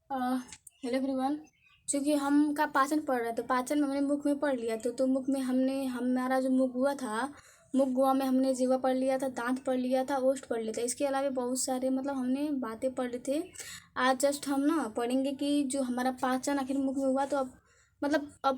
Hello everyone. चूँकि हम का पाचन पढ़ रहे थे, पाचन में हमने मुख में पढ़ लिया तो मुख में हमने हमारा जो मुख हुआ था, मुख गुआ में हमने जीवा पढ़ लिया था, दांत पढ़ लिया था, ओष्ठ पढ़ लिया था। इसके अलावा बहुत सारे हमने बातें पढ़ ली थे। आज जस्ट हम ना पढ़ेंगे कि जो हमारा पाचन आखिर मुख में हुआ, तो अब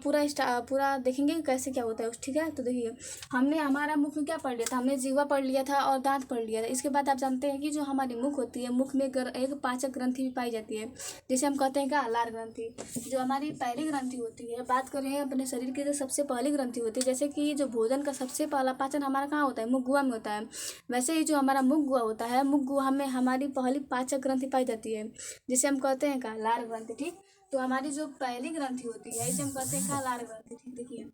पूरा देखेंगे कि कैसे क्या होता है। ठीक है, तो देखिए हमने हमारा मुख में क्या पढ़ लिया था, हमने जीवा पढ़ लिया था और दांत पढ़ लिया था। इसके बाद आप जानते हैं कि जो हमारी मुख होती है, मुख में एक पाचक ग्रंथि भी पाई जाती है, जिसे हम कहते हैं क्या, लार ग्रंथि। जो हमारी पहली ग्रंथि होती है, बात करें अपने शरीर की जो सबसे पहली ग्रंथि होती है, जैसे कि जो भोजन का सबसे पहला पाचन हमारा कहाँ होता है, मुख गुहा में होता है। वैसे ही जो हमारा मुख गुहा होता है, मुख गुहा में हमारी पहली पाचक ग्रंथि पाई जाती है, जिसे हम कहते हैं क्या, लार ग्रंथि। ठीक, तो हमारी जो पहली ग्रंथि होती है, इसे हम कहते हैं क्या, लार ग्रंथि। ठीक, देखिए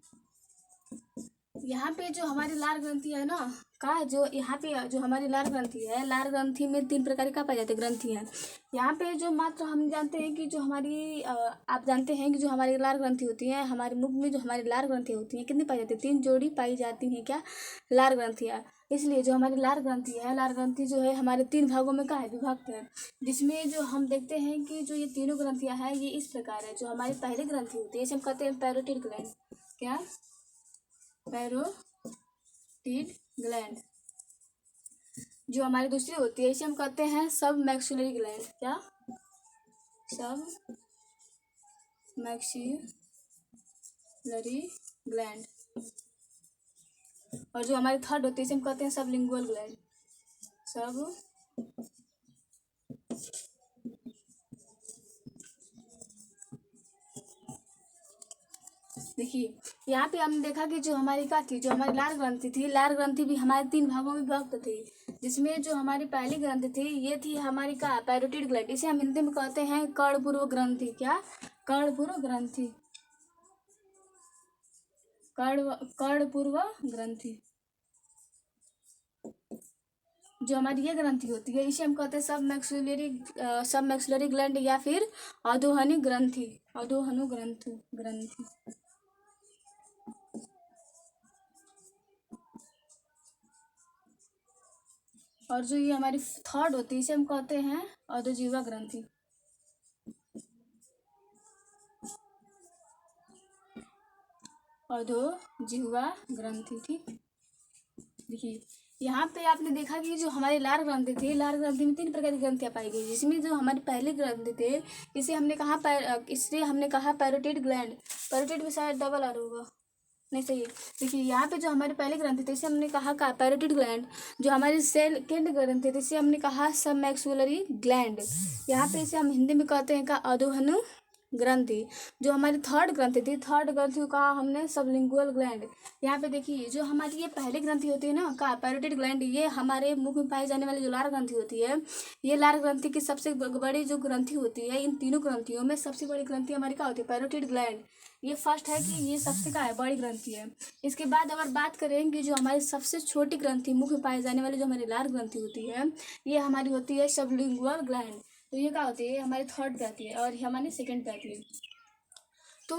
यहाँ पे जो हमारी लार ग्रंथि है ना, का जो यहाँ पे जो हमारी लार ग्रंथि है, लार ग्रंथि में 3 प्रकार का पाई जाती है ग्रंथि है। यहाँ पे जो मात्र हम जानते हैं कि जो हमारी आप जानते हैं कि जो हमारी लार ग्रंथि होती है, हमारे मुख में जो हमारी लार ग्रंथि होती है, कितनी पाई जाती है, 3 जोड़ी पाई जाती हैं क्या, लार ग्रंथियाँ। इसलिए जो हमारी लार ग्रंथि है, लार ग्रंथि जो है हमारे 3 भागों में का है, विभक्त है। जिसमें जो हम देखते हैं कि जो ये तीनों ग्रंथियाँ हैं, ये इस प्रकार है। जो हमारी पहली ग्रंथि होती है, इसे हम कहते हैं पैरोटिड ग्लैंड। क्या, पैरोटिड ग्लैंड। जो हमारी दूसरी होती है, इसे हम कहते हैं सब मैक्सिलरी ग्लैंड। क्या, सब मैक्सिलरी ग्लैंड। और जो हमारी थर्ड होती है, इसे हम कहते हैं सब लिंगुअल ग्लैंड। सब देखिए यहाँ पे हमने देखा कि जो हमारी क्या थी, जो हमारी लार ग्रंथि थी, लार ग्रंथि भी हमारे 3 भागों में विभक्त थी। जिसमें जो हमारी पहली ग्रंथि थी, ये थी हमारी का पैरोटिड ग्लैंड। इसे हम हिंदी में कहते हैं कर्णपूर्व ग्रंथि। क्या, कर्णपूर्व ग्रंथि, कर्णपूर्व ग्रंथि। जो हमारी ये ग्रंथि होती है, इसे हम कहते हैं सब मैक्सिलरी ग्लैंड या फिर अधोहनी ग्रंथि, अधोहनु ग्रंथि ग्रंथि। और जो ये हमारी थर्ड होती है, इसे हम कहते हैं अधोजीवा ग्रंथि। अधोजिह्वा ग्रंथि। ठीक, देखिए यहाँ पे आपने देखा कि जो हमारी लार ग्रंथि थी, लार ग्रंथि में 3 प्रकार की ग्रंथियाँ पाई गई, जिसमें जो हमारी पहली ग्रंथि थे, इसे हमने कहा पैरोटिड ग्लैंड। पैरोटिड में शायद डबल आर होगा, नहीं सही है। देखिए यहाँ पे जो हमारी पहली ग्रंथि थी, इसे हमने कहा का पैरोटिड ग्लैंड। जो हमारी सेकंड ग्रंथि थी, इसे हमने कहा सब मैक्सिलरी ग्लैंड। यहाँ पे इसे हम हिंदी में कहते हैं का अधोहनु ग्रंथि। जो हमारी थर्ड ग्रंथि थी, थर्ड ग्रंथि को कहा हमने सबलिंगुअल ग्लैंड। यहाँ पे देखिए जो हमारी ये पहली ग्रंथि होती है ना का पैरोटिड ग्लैंड, ये हमारे मुख में पाई जाने वाली जो लार ग्रंथि होती है, ये लार ग्रंथि की सबसे बड़ी जो ग्रंथि होती है, इन तीनों ग्रंथियों में सबसे बड़ी ग्रंथि हमारी क्या होती है, पैरोटिड ग्लैंड। ये फर्स्ट है कि ये सबसे क्या है, बड़ी ग्रंथि है। इसके बाद अगर बात करें कि जो हमारी सबसे छोटी ग्रंथि मुख में पाई जाने वाली जो हमारी लार ग्रंथि होती है, ये हमारी होती है सबलिंगुअल ग्लैंड। तो ये क्या होती है, हमारी थर्ड पे आती है और ये हमारी सेकंड पे आती है। तो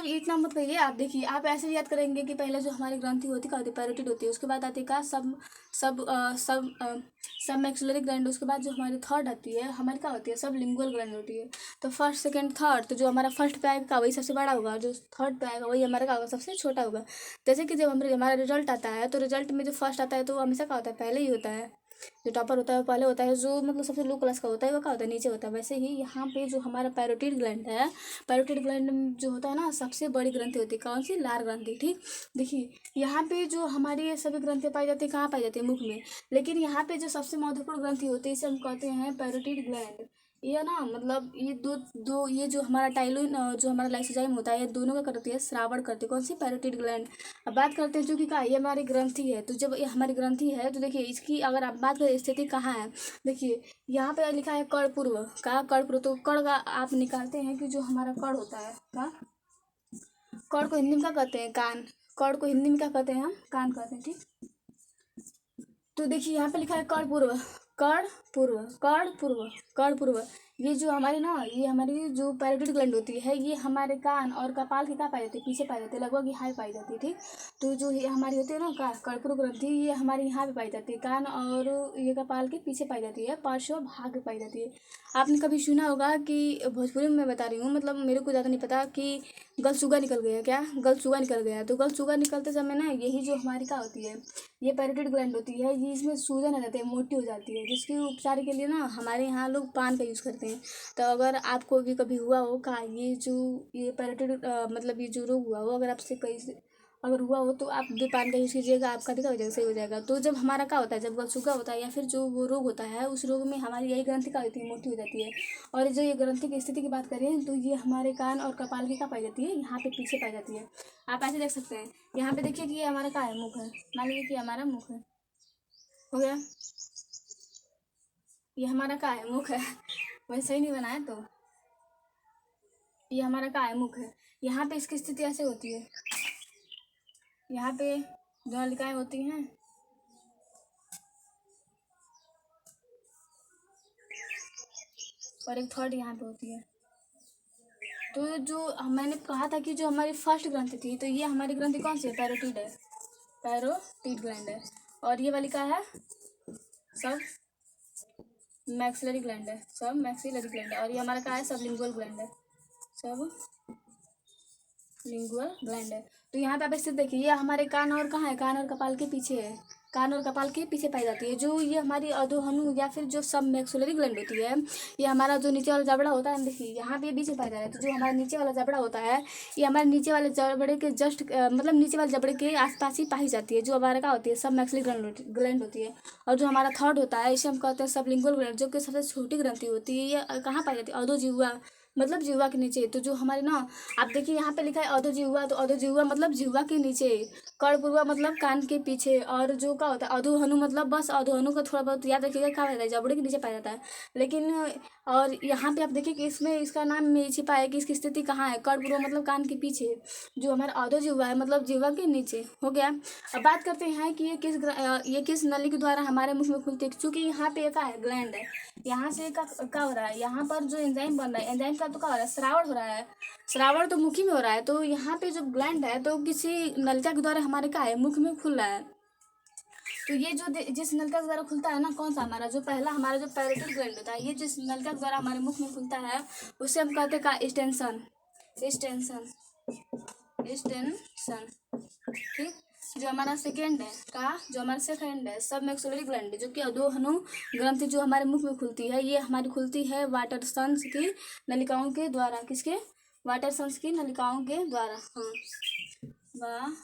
इतना मत करिए, आप देखिए आप ऐसे याद करेंगे कि पहले जो हमारी ग्रंथि होती क्या होती है, पैरोटिड होती है। उसके बाद आती है का सब सब सब सब मैक्सिलरी ग्लैंड। उसके बाद जो हमारी थर्ड आती है, हमारी क्या होती है, सब लिंगुअल ग्लैंड होती है। तो फर्स्ट सेकंड थर्ड, तो जो हमारा फर्स्ट पे आएगा वही सबसे बड़ा होगा, जो थर्ड पे आएगा वही हमारा क्या होगा, सबसे छोटा होगा। जैसे कि जब हमारा रिजल्ट आता है, तो रिजल्ट में जो फर्स्ट आता है तो वो हमेशा क्या होता है, पहले ही होता है। जो टॉपर होता है वो पहले होता है, जो सबसे लो क्लास का होता है वो क्या होता है, नीचे होता है। वैसे ही यहाँ पे जो हमारा पैरोटिड ग्लैंड है, पैरोटिड ग्लैंड जो होता है ना, सबसे बड़ी ग्रंथि होती है, कौन सी, लार ग्रंथि। ठीक, देखिए यहाँ पे जो हमारी ये सभी ग्रंथियाँ पाई जाती है, कहाँ पाई जाती है, मुख में। लेकिन यहाँ पे जो सबसे महत्वपूर्ण ग्रंथि होती है, इसे हम कहते हैं पैरोटिड ग्लैंड। ये ना ये दो दो ये जो हमारा टाइलोइन और जो हमारा लाइसोजाइम होता है, ये दोनों का करती है, श्रावण करती है, कौन सी, पैरोटिड ग्लैंड। अब बात करते हैं जो कि क्या, ये हमारी ग्रंथि है। तो जब ये हमारी ग्रंथि है, तो देखिए इसकी अगर आप बात करें स्थिति कहाँ है, देखिए यहाँ पे लिखा है कर्णपूर्व का, कर्णपूर्व। तो कर्ण का आप निकालते हैं कि जो हमारा कर्ण होता है का, कर्ण को हिंदी में क्या कहते हैं, कान। कर्ण को हिंदी में क्या कहते हैं, हम कान कहते हैं। ठीक, तो देखिए यहाँ पे लिखा है कर्णपूर्व, कर्णपूर्व, कर्णपूर्व, कर्णपूर्व। ये जो हमारे ना, ये हमारी जो पैरोटिड ग्लैंड होती है ये हमारे कान और कपाल के कहाँ पाई जाती है, पीछे पाई जाती है, लगभग यहाँ पे पाई जाती है। ठीक, तो जो ये हमारी होती है ना कर्पूर ग्रंथि, ये हमारे यहाँ पे पाई जाती है, कान और ये कपाल के पीछे पाई जाती है, पार्श्व भाग में पाई जाती है। आपने कभी सुना होगा कि, भोजपुरी में मैं बता रही हूँ, मतलब मेरे को ज़्यादा नहीं पता, कि गलसुगा निकल गया, क्या गलसुगा निकल गया। तो गलसुगा निकलते समय ना यही जो हमारी क्या होती है, ये पैरोटिड ग्लैंड होती है, ये इसमें सूजन आ जाती है, मोटी हो जाती है, जिसके उपचार के लिए ना हमारे यहाँ लोग पान का यूज़ करते हैं। तो अगर आपको भी कभी हुआ हो का ये जो ये पैरोटिड मतलब ये जो रोग हुआ हो, अगर आपसे कहीं से अगर हुआ हो तो आप भी पान का यूज़ कीजिएगा, आपका भी क्या हो जाएगा, सही हो जाएगा। तो जब हमारा क्या होता है, जब गलसूखा होता है या फिर जो वो रोग होता है, उस रोग में हमारी यही ग्रंथि क्या होती है, मोटी हो जाती है। और जो ये ग्रंथि की स्थिति की बात करें तो ये हमारे कान और कपाल की क्या पाई जाती है, यहाँ पे पीछे पाई जाती है। आप ऐसे देख सकते हैं, यहाँ पे देखिए कि ये हमारा क्या है, मुख है, मान लीजिए कि हमारा मुख है, हो गया, ये हमारा क्या है, मुख है। वही सही नहीं बनाया तो, ये हमारा क्या है, मुख है। यहाँ पे इसकी स्थिति ऐसे होती है, यहाँ पे जो नलिकाएं होती हैं, और एक थर्ड यहाँ पे होती है। तो जो मैंने कहा था कि जो हमारी फर्स्ट ग्रंथि थी, तो ये हमारी ग्रंथि कौन सी है, पैरोटिड है, पैरोटिड ग्लैंड है। और ये वाली क्या है, सब मैक्सिलरी ग्लैंड है, सब मैक्सिलरी ग्लैंड है। और ये हमारा क्या है, सब लिंगुअल ग्लैंड है, सब लिंगुअल ग्लैंड है। तो यहाँ पे आप स्थित देखिए, ये हमारे कान और कहाँ है, कान और कपाल के पीछे है, कान और कपाल के पीछे पाई जाती है। जो ये हमारी अधोहनु या फिर जो सब मैक्सिलरी ग्लैंड होती है, ये हमारा जो नीचे वाला जबड़ा होता है, देखिए यहाँ पे बीच में पाया जा रहा है। तो जो हमारा नीचे वाला जबड़ा होता है, ये हमारे नीचे वाले जबड़े के जस्ट मतलब नीचे वाले जबड़े के आसपास ही पाई जाती है, जो हमारा क्या होती है, सब मैक्सिलरी ग्लैंड होती है। और जो हमारा थर्ड होता है, इसे हम कहते हैं सब लिंगुअल ग्लैंड, जो कि सबसे छोटी ग्रंथि होती है। ये कहाँ पाई जाती है, अधोजिह्वा, मतलब जिह्वा के नीचे। तो जो हमारे ना, आप देखिए यहाँ पे लिखा है अधोजिह्वा, तो अधोजिह्वा मतलब जिह्वा के नीचे, कर्णपूर्वा मतलब कान के पीछे, और जो क्या होता है अधोहनु, मतलब बस अधोहनु का थोड़ा बहुत याद रखिएगा, क्या होता है, जबड़े के नीचे पाया जाता है। लेकिन और यहाँ पे आप देखिए कि इसमें इसका नाम में छिपा है कि इसकी स्थिति कहाँ है, कर्णपूर्वा मतलब कान के पीछे, जो हमारा अधोजिह्वा है मतलब जिह्वा के नीचे, हो गया। अब बात करते हैं कि ये किस नली के द्वारा हमारे मुख में खुलती है, क्योंकि यहाँ पे क्या है, ग्लैंड है। यहाँ से क्या हो रहा है, यहाँ पर जो एंजाइम बन रहा है, एंजाइम का तो क्या हो रहा है, श्रावण हो रहा है, श्रावण तो मुखी में हो रहा है। तो यहाँ पे जो ग्लैंड है, तो किसी नलिका के द्वारा हमारे क्या है, मुख में खुल रहा है। तो ये जो जिस नलिका के द्वारा खुलता है ना, कौन सा हमारा जो पहला हमारा जो पैरोटिड ग्लैंड होता है, ये जिस नलिका के द्वारा हमारे मुख में खुलता है, उसे हम कहते हैं का एक्सटेंशन, एक्सटेंशन, एक्सटेंशन। ठीक, जो हमारा सेकेंड है का, जो हमारा सेकेंड है सब मैक्सिलरी ग्लैंड, जो कि अधोहनु ग्रंथि जो हमारे मुख में खुलती है, ये हमारी खुलती है वाटरसंस की नलिकाओं के द्वारा, किसके, वाटरसंस की नलिकाओं के द्वारा। हाँ,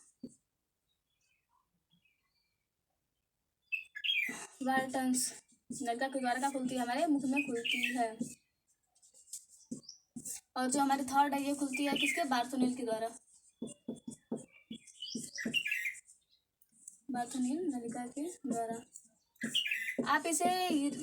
वाटर्स नलिका के द्वारा क्या खुलती है, हमारे मुख में खुलती है। और जो हमारी थर्ड है, ये खुलती है किसके, बार्थोनिल के द्वारा, बार्थोनिल नलिका के द्वारा। आप इसे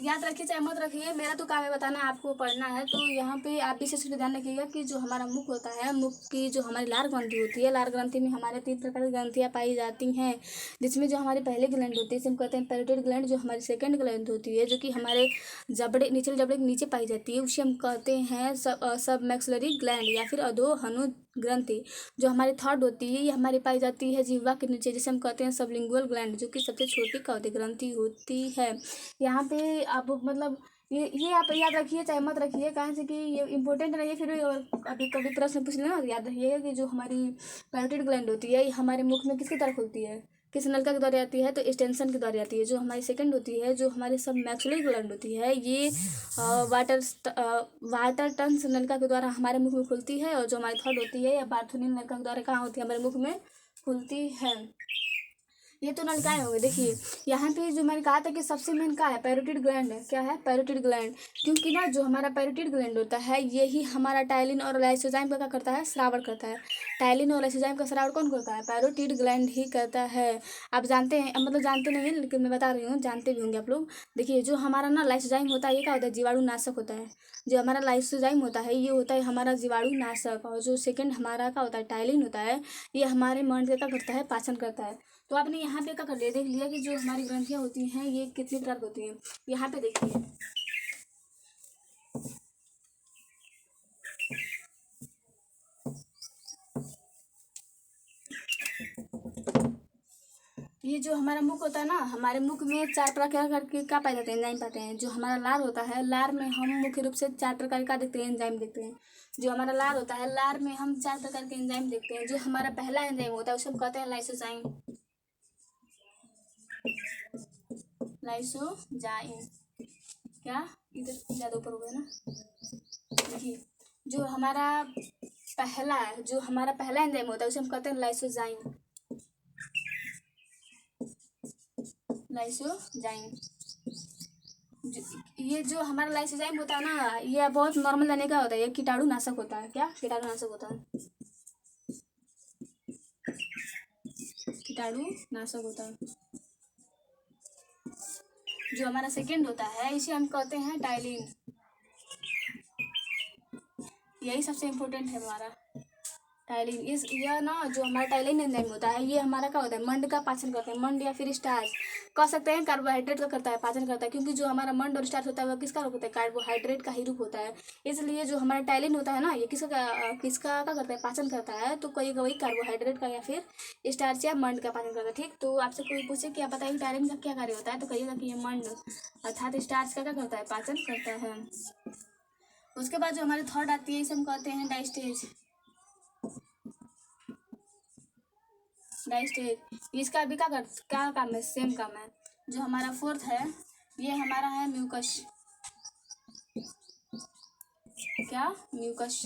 याद रखिए चाहे मत रखिए, मेरा तो काम है बताना, आपको पढ़ना है। तो यहाँ पे आप विशेष रूप से ध्यान रखिएगा कि जो हमारा मुख होता है, मुख की जो हमारी लार ग्रंथि होती है, लार ग्रंथि में हमारे 3 प्रकार की ग्रंथियाँ पाई जाती हैं, जिसमें जो हमारी पहले ग्लैंड होती है इसे हम कहते हैं पैरोटिड ग्लैंड। जो हमारी सेकंड ग्लैंड होती है, जो कि हमारे जबड़े, निचले जबड़े के नीचे पाई जाती है, उसे हम कहते हैं सब मैक्सिलरी ग्लैंड या फिर अधोहनु ग्रंथि। जो हमारी थर्ड होती है, ये हमारी पाई जाती है जिह्वा के नीचे, जिसे हम कहते हैं सबलिंगुअल ग्लैंड, जो कि सबसे छोटी कवच ग्रंथि होती है। यहाँ पे आप मतलब ये आप याद रखिए चाहे मत रखिए, कहाँ से कि ये इंपॉर्टेंट नहीं है, फिर भी और अभी कभी प्रश्न पूछ लेना, याद रखिएगा कि जो हमारी पैरोटिड ग्लैंड होती है, ये हमारे मुख में किसकी तरह खुलती है, किस नलिका के द्वारा आती है, तो एक्सटेंशन के द्वारा आती है। जो हमारी सेकंड होती है, जो हमारी सब मैक्सिलरी ग्लैंड होती है, ये वाटर टन्स नलिका के द्वारा हमारे मुख में खुलती है। और जो हमारी थर्ड होती है, या बार्थोनिल नलिका के द्वारा कहाँ होती है, हमारे मुख में खुलती है। ये तो नलिकाएं हो गई। देखिए यहाँ पे जो मैंने कहा था कि सबसे मेन क्या है, पैरोटिड ग्लैंड है, क्या है, पैरोटिड ग्लैंड। क्योंकि ना जो हमारा पैरोटिड ग्लैंड होता है, यही हमारा टाइलिन और लाइसोजाइम का क्या करता है, श्रावण करता है। टाइलिन और लाइसोजाइम का श्रावण कौन करता है, पैरोटिड ग्लैंड ही करता है। आप जानते हैं, मतलब जानते नहीं हैं लेकिन मैं बता रही हूँ, जानते भी होंगे आप लोग। देखिए जो हमारा ना लाइसोजाइम होता है, ये क्या होता है, जीवाणु नाशक होता है। जो हमारा लाइसोजाइम होता है, ये होता है हमारा जीवाणु नाशक। और जो सेकंड हमारा क्या होता है, टाइलिन होता है, ये हमारे मन का क्या करता है, पाचन करता है। तो आपने यहाँ पे क्या कर लिया, देख लिया कि जो हमारी ग्रंथियाँ होती हैं ये कितनी प्रकार की होती हैं। यहाँ पे देखिए, ये जो हमारा मुख होता है ना, हमारे मुख में 4 प्रकार करके क्या पाए जाते हैं, एंजाइम पाते हैं। जो हमारा लार होता है, लार में हम मुख्य रूप से 4 प्रकार का देखते हैं, एंजाइम देखते हैं। जो हमारा लार होता है, लार में हम 4 प्रकार के एंजाइम देखते हैं। जो हमारा पहला एंजाइम होता है उसे हम कहते हैं लाइसोजाइम। लाइसोजाइम क्या, इधर ज़्यादा ऊपर हो गया ना। देखिए जो हमारा पहला एंजाइम होता है उसे हम कहते हैं लाइसोजाइम। लाइसोजाइम ये जो हमारा लाइसोजाइम होता है ना, ये बहुत नॉर्मल लेने का होता है। ये कीटाणुनाशक होता है। क्या कीटाणुनाशक होता है? कीटाणुनाशक होता है। जो हमारा सेकेंड होता है इसे हम कहते हैं टाइलिन। यही सबसे इम्पोर्टेंट है हमारा टाइलिन। यह ना जो हमारा टाइलिन एंजाइम होता है, ये हमारा क्या होता है, मंड का पाचन करते हैं। मंड या फिर स्टार्च कह सकते हैं, कार्बोहाइड्रेट का करता है, पाचन करता है। क्योंकि जो हमारा मंड और स्टार्च होता है वह किसका रूप होता है, कार्बोहाइड्रेट का ही रूप होता है। इसलिए जो हमारा टाइलिन होता है ना, ये किसका क्या करता है, पाचन करता है। तो कोई वही कार्बोहाइड्रेट का या फिर स्टार्च या मंड का पाचन करता है। ठीक, तो आपसे कोई पूछे कि आप बताइए टाइलिन का क्या कार्य होता है, तो कहिएगा कि ये मंड अर्थात स्टार्च का क्या करता है, पाचन करता है। उसके बाद जो हमारी थर्ड आती है इसे हम कहते हैं डाइस्टेज। डाइस्टेज इसका भी क्या काम है, सेम काम है। जो हमारा फोर्थ है ये हमारा है म्यूकस। क्या, म्यूकस।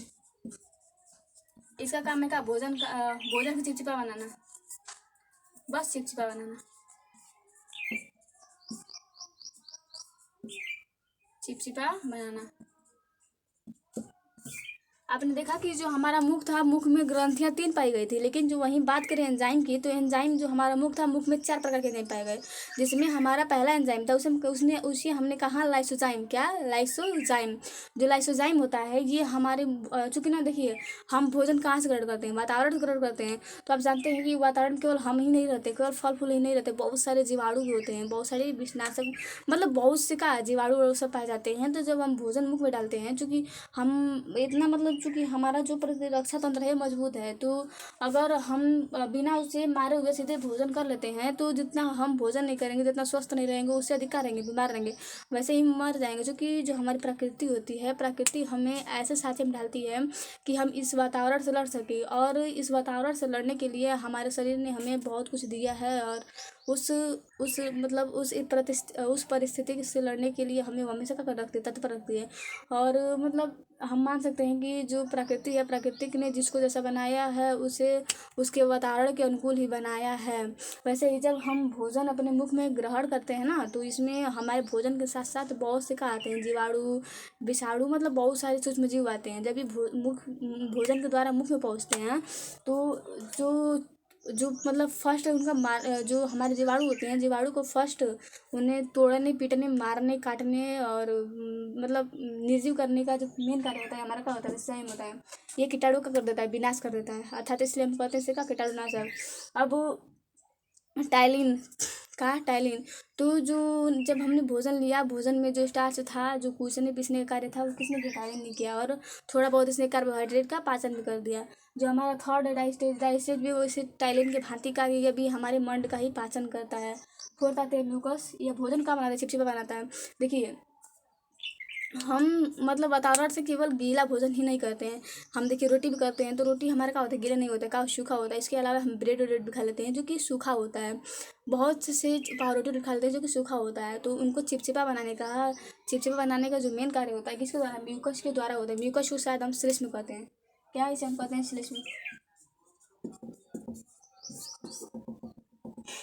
इसका काम है क्या, भोजन को चिपचिपा बनाना, बस चिपचिपा बनाना, चिपचिपा बनाना। आपने देखा कि जो हमारा मुख था, मुख में ग्रंथियां 3 पाई गई थी। लेकिन जो वहीं बात करें एंजाइम की, तो एंजाइम जो हमारा मुख था, मुख में 4 प्रकार के एंजाइम पाए गए। जिसमें हमारा पहला एंजाइम था उसे हमने कहा लाइसोजाइम। क्या, लाइसोजाइम। जो लाइसोजाइम होता है ये हमारे चूंकि ना देखिए, हम भोजन कहाँ से ग्रहण करते हैं, वातावरण से ग्रहण करते हैं। तो आप जानते हैं कि वातावरण केवल हम ही नहीं रहते, केवल फल फूल ही नहीं रहते, बहुत सारे जीवाणु भी होते हैं, बहुत सारे विषनाशक, मतलब बहुत से का जीवाणु सब पाए जाते हैं। तो जब हम भोजन मुख में डालते हैं, चूँकि हम इतना मतलब चूँकि हमारा जो प्रतिरक्षा तंत्र है मजबूत है, तो अगर हम बिना उसे मारे हुए सीधे भोजन कर लेते हैं, तो जितना हम भोजन नहीं करेंगे, जितना स्वस्थ नहीं रहेंगे, उससे अधिक का रहेंगे, बीमार रहेंगे, वैसे ही मर जाएंगे। क्योंकि जो हमारी प्रकृति होती है, प्रकृति हमें ऐसे साँचे में डालती है कि हम इस वातावरण से लड़ सकें। और इस वातावरण से लड़ने के लिए हमारे शरीर ने हमें बहुत कुछ दिया है। और उस मतलब उस परिस्थिति से लड़ने के लिए हमें हमेशा क्या कर रखती है, तत्पर रखती है। और मतलब हम मान सकते हैं कि जो प्रकृति है, प्रकृति ने जिसको जैसा बनाया है उसे उसके वातावरण के अनुकूल ही बनाया है। वैसे ही जब हम भोजन अपने मुख में ग्रहण करते हैं ना, तो इसमें हमारे भोजन के साथ साथ बहुत से का आते हैं, जीवाणु, विषाणु, मतलब बहुत सारे सूक्ष्म जीव आते हैं। जब ये भोजन के द्वारा मुख में पहुँचते हैं, तो जो मतलब फर्स्ट उनका जो हमारे जीवाणु होते हैं, जीवाणु को फर्स्ट उन्हें तोड़ने, पीटने, मारने, काटने और मतलब निर्जीव करने का जो मेन कार्य होता है हमारा क्या होता है, एंजाइम होता है। ये कीटाणु का कर देता है, विनाश कर देता है। अर्थात इसलिए हम कहते हैं इसे का कीटाणुनाशक। अब टाइलिन का, टाइलिन तो जो जब हमने भोजन लिया, भोजन में जो स्टार्च था, जो कूचने पीसने का कार्य था, वो किसने किया, टाइलिन ने किया। और थोड़ा बहुत इसने कार्बोहाइड्रेट का पाचन भी कर दिया। जो हमारा थर्ड है डाइस्टेज भी वैसे टाइलिन के भांति का, ये भी हमारे मंड का ही पाचन करता है। फोर्थ आते हैं म्यूकस। यह भोजन का बनाता है, चिपचिपा बनाता है। देखिए हम मतलब वातावरण से केवल गीला भोजन ही नहीं करते हैं, हम देखिए रोटी भी करते हैं, तो रोटी हमारा क्या होता है, गीला नहीं होता है, का सूखा होता है। इसके अलावा हम ब्रेड भी खा लेते हैं जो कि सूखा होता है। बहुत से पावरोटी खा लेते हैं जो कि सूखा होता है। तो उनको चिपचिपा बनाने का जो मेन कार्य होता है किसके द्वारा, म्यूकस के द्वारा होता है। म्यूकस को शायद हम श्लेष्म कहते हैं। क्या इसे हम कहते हैं, श्लेष्म।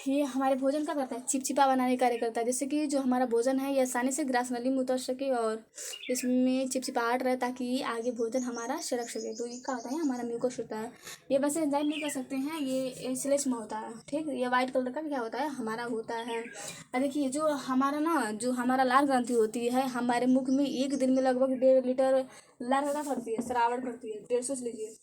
ये हमारे भोजन का करता है, चिपचिपा बनाने का कार्य करता है। जैसे कि जो हमारा भोजन है ये आसानी से ग्रास नली में उतर सके और इसमें चिपचिपाहट रहे, ताकि आगे भोजन हमारा सड़क सके। तो ये क्या होता है, हमारा म्यूकस होता है। ये वैसे एंजाइम नहीं कर सकते हैं, ये श्लेष्म होता है। ठीक, ये वाइट कलर का क्या होता है, हमारा होता है। और देखिए जो हमारा ना, जो हमारा लार ग्रंथि होती है, हमारे मुख में एक दिन में लगभग 1.5 लीटर लार होना पड़ती है, श्रावण करती है। 150 लीजिए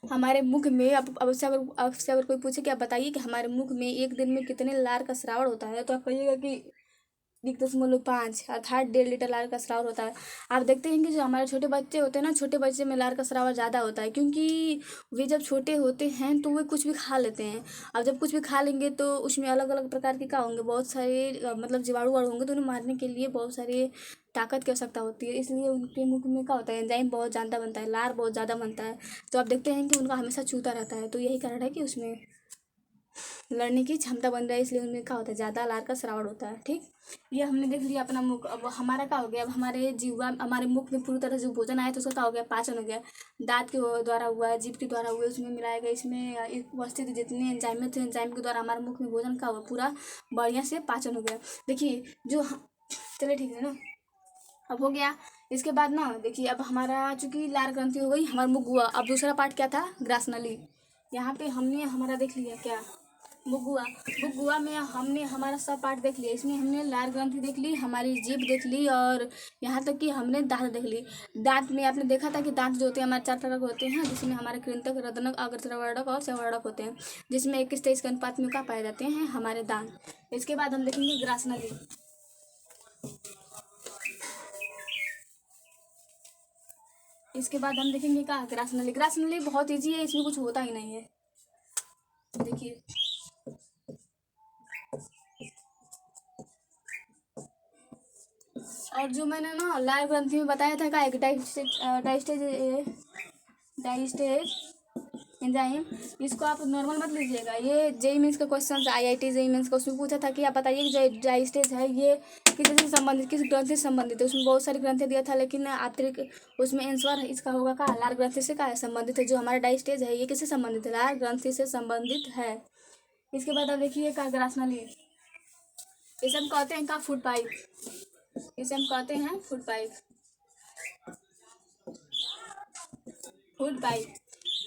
हमारे मुख में। अब आपसे अगर कोई पूछे कि आप बताइए कि हमारे मुख में एक दिन में कितने लार का श्रावण होता है, तो आप कहिएगा कि 1.5 अर्थात 1.5 लीटर लार का स्राव होता है। आप देखते हैं कि जो हमारे छोटे बच्चे होते हैं ना, छोटे बच्चे में लार का स्राव ज़्यादा होता है, क्योंकि वे जब छोटे होते हैं तो वे कुछ भी खा लेते हैं। अब जब कुछ भी खा लेंगे तो उसमें अलग अलग प्रकार के क्या होंगे, बहुत सारे मतलब जीवाणु वाणु होंगे, तो उन्हें मारने के लिए बहुत सारे ताकत की आवश्यकता होती है। इसलिए उनके मुख में क्या होता है, एंजाइम बहुत ज़्यादा बनता है, लार बहुत ज़्यादा बनता है। तो आप देखते हैं कि उनका हमेशा चूता रहता है, तो यही कारण है कि उसमें लड़ने की क्षमता बन रही है, इसलिए उनमें क्या होता है, ज़्यादा लार का स्राव होता है। ठीक, ये हमने देख लिया अपना मुख। अब हमारा क्या हो गया, अब हमारे जीवा हमारे मुख में पूरी तरह से जो भोजन आया तो उसका क्या हो गया, पाचन हो गया। दांत के द्वारा हुआ है, जीभ के द्वारा हुआ है, उसमें मिलाया गया, इसमें उपस्थित जितने एंजाइम थे, एंजाइम के द्वारा हमारे मुख में भोजन का हुआ पूरा बढ़िया से पाचन हो गया। देखिए चलिए ठीक है ना, अब हो गया। इसके बाद ना देखिए, अब हमारा चूंकि लार ग्रंथि हो गई, हमारा मुख हुआ। अब दूसरा पार्ट क्या था, ग्रास नली। यहाँ पे हमने हमारा देख लिया क्या, मुगुआ। मुगुआ में हमने हमारा सब पार्ट देख लिया। इसमें हमने लार ग्रंथि देख ली, हमारी जीभ देख ली, और यहाँ तक कि हमने दांत देख ली। दांत में आपने देखा था कि दांत जो होते हैं हमारे 4 प्रकार के होते हैं, जिसमें हमारे कृंतक, रदनक, अग्रवर्णक और संवर्णक होते हैं, जिसमें 21-23 के अनुपात में क्या पाए जाते हैं, हमारे दांत। इसके बाद हम देखेंगे ग्रास नली। इसके बाद हम देखेंगे क्या, ग्रास नली। ग्रास नली बहुत ईजी है, इसमें कुछ होता ही नहीं है। देखिए और जो मैंने ना लार ग्रंथि में बताया था का, एक डाइस्टेज एंजाइम, इसको आप नॉर्मल मत लीजिएगा। ये जेई मीन्स का क्वेश्चन, IIT जेई मीन्स का, उसमें पूछा था कि आप बताइए कि जो डाइस्टेज है ये किस से संबंधित, किस ग्रंथि से संबंधित है। उसमें बहुत सारी ग्रंथि दिया था, लेकिन आंतरिक उसमें आंसर इसका होगा का, लार ग्रंथि से का संबंधित है। जो हमारा डाइस्टेज है ये किससे संबंधित है, लार ग्रंथि से संबंधित है। इसके बाद आप देखिए का, ग्रास नली। इसे हम कहते हैं का, फूड पाइप। इसे हम कहते हैं food pipe. Food pipe,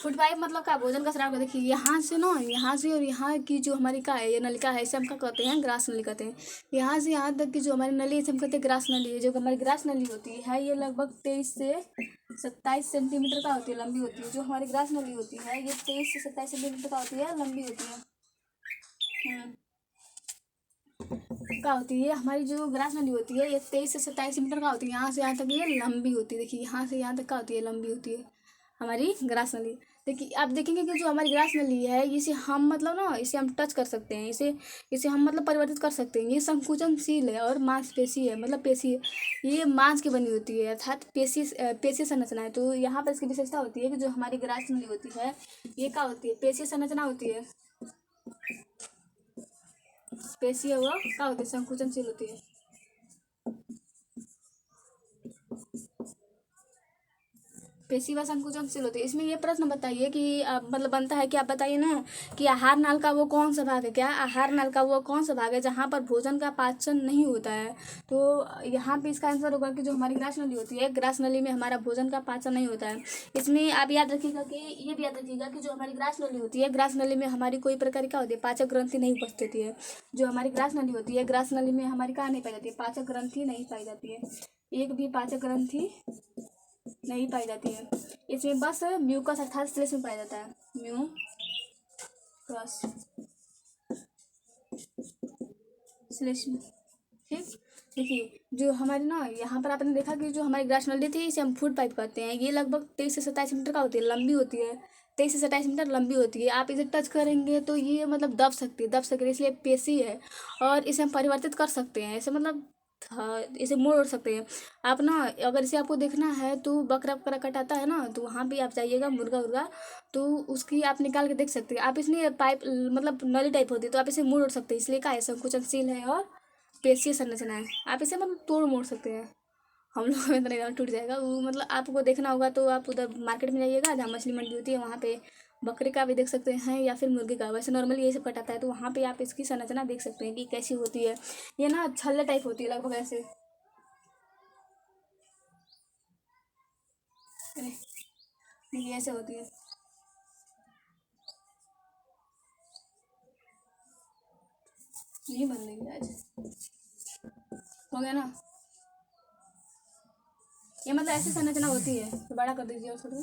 food pipe मतलब क्या, भोजन का स्राव। देखिए यहाँ से ना, यहाँ से और यहाँ की जो हमारी का है, ये नलिका है, इसे हम क्या कहते हैं, ग्रास नली कहते हैं। यहाँ से यहाँ तक की जो हमारी नली है, इसे हम कहते हैं ग्रास नली है। जो हमारी ग्रास नली होती है ये लगभग 23 से 27 सेंटीमीटर का होती है, लंबी होती है। जो हमारी ग्रास नली होती है ये 23 से 27 सेंटीमीटर का होती है, लंबी होती है। क्या होती है, हमारी जो ग्रास नली होती है ये 23 से 27 मीटर का होती है। यहाँ से यहाँ तक ये लंबी होती है। देखिए यहाँ से यहाँ तक का होती है, लंबी होती है हमारी ग्रास नली। देखिए आप देखेंगे कि जो हमारी ग्रास नली है, इसे हम मतलब ना, इसे हम टच कर सकते हैं, इसे इसे हम मतलब परिवर्तित कर सकते हैं। ये संकुचनशील है और मांसपेशी है, मतलब पेशी है, ये मांस की बनी होती है, अर्थात पेशी संरचना है। तो यहाँ पर इसकी विशेषता होती है कि जो हमारी ग्रास नली होती है ये क्या होती है, पेशी संरचना होती है। पेशी है वो क्या होती है, संकुचनशील होती है। पेशी व संकुचनशील होती है। इसमें ये प्रश्न बताइए कि मतलब बनता है कि आप बताइए ना कि आहार नाल का वो कौन सा भाग है, क्या आहार नाल का वो कौन सा भाग है जहाँ पर भोजन का पाचन नहीं होता है। तो यहाँ पे इसका आंसर होगा कि जो हमारी ग्रास नली होती है, ग्रास नली में हमारा भोजन का पाचन नहीं होता है। इसमें आप याद रखिएगा कि ये भी याद रखिएगा कि जो हमारी ग्रास नली होती है, ग्रास नली में हमारी कोई प्रकार का होती है, पाचक ग्रंथि नहीं उपस्थित है। जो हमारी ग्रास नली होती है, ग्रास नली में हमारी कहाँ नहीं पाई जाती है, पाचक ग्रंथि नहीं पाई जाती है। एक भी पाचक ग्रंथि नहीं पाई जाती है। इसमें बस म्यूकस अर्थात श्लेष्म में पाया जाता है, म्यूकस श्लेष्म। ठीक, देखिए जो हमारी ना, यहाँ पर आपने देखा कि जो हमारी ग्रास नली थी इसे हम फूड पाइप कहते हैं। ये लगभग 23 से 27 मीटर का होती है, लंबी होती है, 23 से 27 मीटर लंबी होती है। आप इसे टच करेंगे तो ये मतलब दब सकती है, दब सकती है, इसलिए पेशी है। और इसे हम परिवर्तित कर सकते हैं, इसे मतलब इसे मोड़ ओढ़ सकते हैं। आप ना, अगर इसे आपको देखना है तो बकरा बकरा कटाता है ना, तो वहाँ भी आप जाइएगा, मुर्गा उर्गा, तो उसकी आप निकाल के देख सकते हैं। आप इसमें पाइप मतलब नली टाइप होती है, तो आप इसे मोड़ ओढ़ सकते हैं, इसलिए क्या है, संकुचनशील है और पेशीय संरचना है। आप इसे मतलब तोड़ मोड़ सकते हैं। हम लोग में तो नहीं, टूट जाएगा वो। मतलब आपको देखना होगा तो आप उधर मार्केट में जाइएगा, जहाँ मछली मंडी होती है, वहाँ पे बकरे का भी देख सकते हैं या फिर मुर्गे का। वैसे नॉर्मली ये सब कटाता है, तो वहाँ पे आप इसकी संरचना देख सकते हैं कि कैसी होती है। ये ना छल्ले टाइप होती है, लगभग ऐसे। ये ऐसे होती है। नहीं बन रही है आज, हो गया ना। ये मतलब ऐसी संरचना होती है। तो बड़ा कर दीजिए और थोड़ा।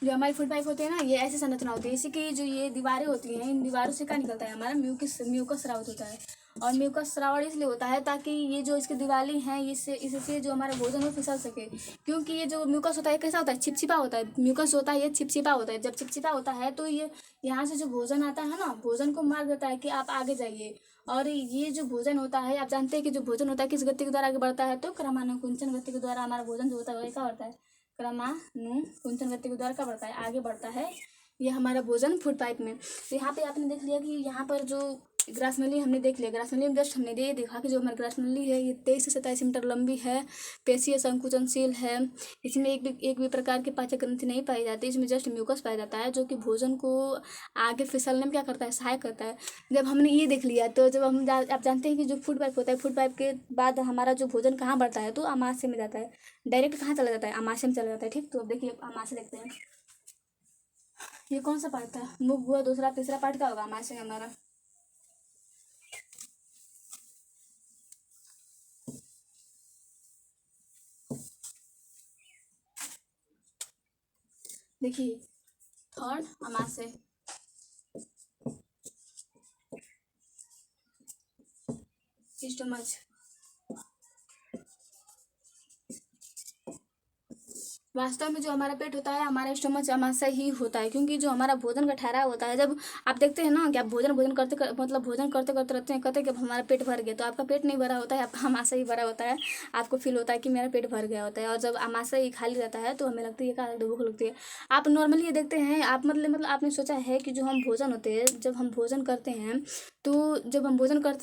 जो हमारी फूड पाइप होती है ना, ये ऐसी संरचना होती है। इसी की जो ये दीवारें होती हैं, इन दीवारों से क्या निकलता है, हमारा म्यूकस स्राव होता है। और म्यूकस स्रावण इसलिए होता है ताकि ये जो इसकी दीवारें हैं, इससे जो हमारा भोजन है फिसल सके। क्योंकि ये जो म्यूकस होता है कैसा होता है, चिपचिपा होता है। म्यूकस होता है ये चिपचिपा होता है। जब चिपचिपा होता है तो ये यहाँ से जो भोजन आता है ना, भोजन को मार देता है कि आप आगे जाइए। और ये जो भोजन होता है, आप जानते हैं कि जो भोजन होता है किस गति के द्वारा आगे बढ़ता है, तो क्रमानुकुंचन गति के द्वारा हमारा भोजन जो होता है वही क्या बढ़ता है, क्रमानुकुंचन गति के द्वारा क्या बढ़ता है, आगे बढ़ता है ये हमारा भोजन फूड पाइप में। तो यहाँ पे आपने देख लिया कि यहाँ पर जो ग्रास नली हमने देख लिया, ग्रास नली में जस्ट हमने ये देखा कि जो हमारी ग्रास नली है ये 23 से 27 मीटर लंबी है, पेशीय संकुचनशील है। इसमें एक भी प्रकार की पाचक ग्रंथि नहीं पाई जाती। इसमें जस्ट म्यूकस पाया जाता है जो कि भोजन को आगे फिसलने में क्या करता है, सहायक करता है। जब हमने ये देख लिया तो जब आप जानते हैं कि जो फूड पाइप होता है, फूड पाइप के बाद हमारा जो भोजन कहाँ बढ़ता है, तो आमाशय में जाता है। डायरेक्ट कहाँ चला जाता है, आमाशय में चला जाता है। ठीक, तो अब देखिए आमाशय देखते हैं, ये कौन सा पार्ट था, मुख हुआ, दूसरा तीसरा पार्ट क्या होगा, आमाशय हमारा। देखिए थर्ड आमाशय, स्टमच। वास्तव में जो हमारा पेट होता है, हमारा स्टमच आमाशय ही होता है। क्योंकि जो हमारा भोजन का ठहराव होता है, जब आप देखते हैं ना कि आप भोजन मतलब भोजन करते करते रहते हैं, कहते हैं कि हमारा पेट भर गया, तो आपका पेट नहीं भरा होता है, आपका आमाशय ही भरा होता है। आपको फील होता है कि मेरा पेट भर गया होता है। और जब आमाशय ही खाली रहता है तो हमें लगती है कि भूख लगती है। आप नॉर्मली ये देखते हैं, आप मतलब आपने सोचा है कि जो हम भोजन होते हैं, जब हम भोजन करते